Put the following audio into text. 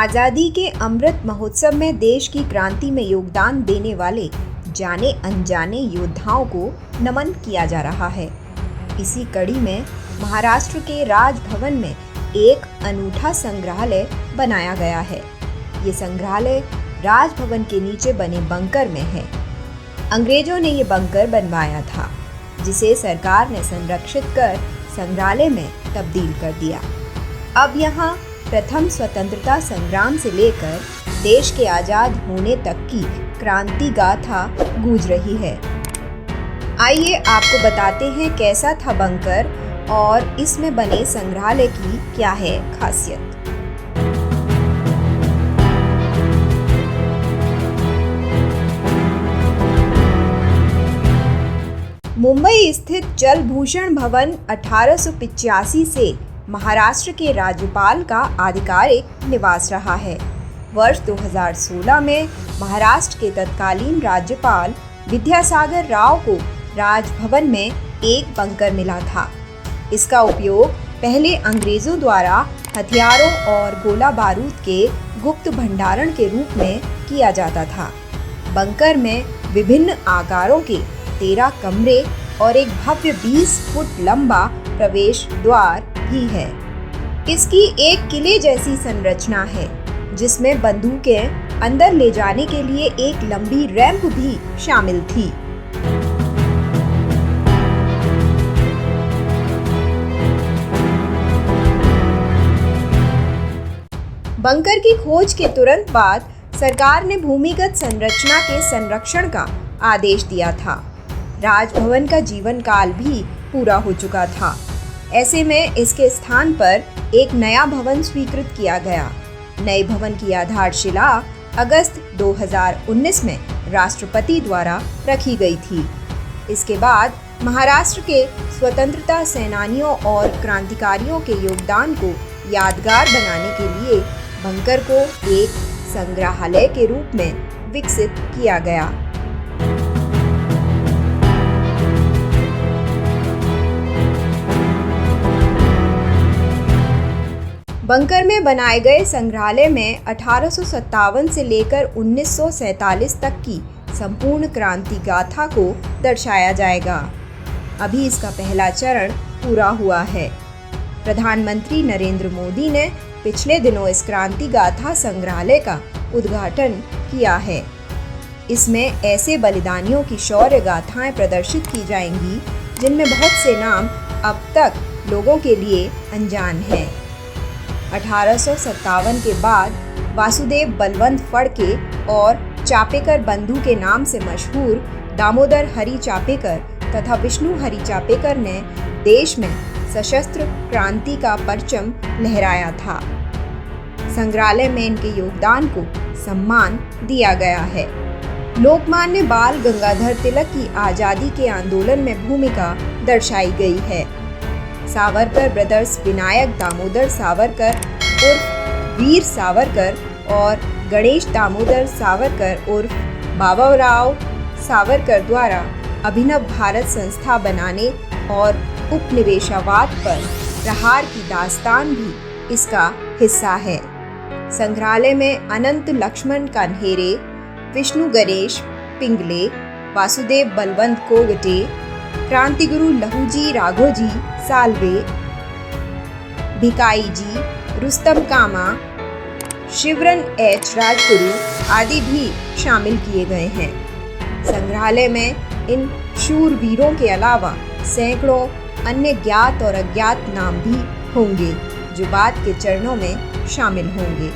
आज़ादी के अमृत महोत्सव में देश की क्रांति में योगदान देने वाले जाने अनजाने योद्धाओं को नमन किया जा रहा है। इसी कड़ी में महाराष्ट्र के राजभवन में एक अनूठा संग्रहालय बनाया गया है। ये संग्रहालय राजभवन के नीचे बने बंकर में है। अंग्रेजों ने ये बंकर बनवाया था, जिसे सरकार ने संरक्षित कर संग्रहालय में तब्दील कर दिया। अब यहाँ प्रथम स्वतंत्रता संग्राम से लेकर देश के आजाद होने तक की क्रांति गाथा गूंज रही है। आइए आपको बताते हैं कैसा था बंकर और इसमें बने संग्रहालय की क्या है खासियत। मुंबई स्थित जलभूषण भवन 1885 से महाराष्ट्र के राज्यपाल का आधिकारिक निवास रहा है। वर्ष 2016 में महाराष्ट्र के तत्कालीन राज्यपाल विद्यासागर राव को राजभवन में एक बंकर मिला था। इसका उपयोग पहले अंग्रेजों द्वारा हथियारों और गोला बारूद के गुप्त भंडारण के रूप में किया जाता था। बंकर में विभिन्न आकारों के 13 कमरे और एक भव्य 20 फुट लंबा प्रवेश द्वार भी है। इसकी एक किले जैसी संरचना है, जिसमें बंदूकें अंदर ले जाने के लिए एक लंबी रैंप भी शामिल थी। बंकर की खोज के तुरंत बाद सरकार ने भूमिगत संरचना के संरक्षण का आदेश दिया था। राजभवन का जीवन काल भी पूरा हो चुका था। ऐसे में इसके स्थान पर एक नया भवन स्वीकृत किया गया। नए भवन की आधारशिला अगस्त 2019 में राष्ट्रपति द्वारा रखी गई थी। इसके बाद महाराष्ट्र के स्वतंत्रता सेनानियों और क्रांतिकारियों के योगदान को यादगार बनाने के लिए बंकर को एक संग्रहालय के रूप में विकसित किया गया। बंकर में बनाए गए संग्रहालय में 1857 से लेकर 1947 तक की संपूर्ण क्रांति गाथा को दर्शाया जाएगा। अभी इसका पहला चरण पूरा हुआ है। प्रधानमंत्री नरेंद्र मोदी ने पिछले दिनों इस क्रांति गाथा संग्रहालय का उद्घाटन किया है। इसमें ऐसे बलिदानियों की शौर्य गाथाएं प्रदर्शित की जाएंगी, जिनमें बहुत से नाम अब तक लोगों के लिए अनजान हैं। 1857 के बाद वासुदेव बलवंत फड़के और चापेकर बंधु के नाम से मशहूर दामोदर हरी चापेकर तथा विष्णु हरी चापेकर ने देश में सशस्त्र क्रांति का परचम लहराया था। संग्रहालय में इनके योगदान को सम्मान दिया गया है। लोकमान्य बाल गंगाधर तिलक की आज़ादी के आंदोलन में भूमिका दर्शाई गई है। सावरकर ब्रदर्स विनायक दामोदर सावरकर उर्फ वीर सावरकर और गणेश दामोदर सावरकर उर्फ बाबूराव सावरकर द्वारा अभिनव भारत संस्था बनाने और उपनिवेशवाद पर प्रहार की दास्तान भी इसका हिस्सा है। संग्रहालय में अनंत लक्ष्मण कान्हेरे, विष्णु गणेश पिंगले, वासुदेव बलवंत कोगटे, क्रांतिगुरु लहूजी राघोजी साल्वे, भिकाई जी, रुस्तम कामा, शिवरन एच राजगुरु आदि भी शामिल किए गए हैं। संग्रहालय में इन शूरवीरों के अलावा सैकड़ों अन्य ज्ञात और अज्ञात नाम भी होंगे, जो बाद के चरणों में शामिल होंगे।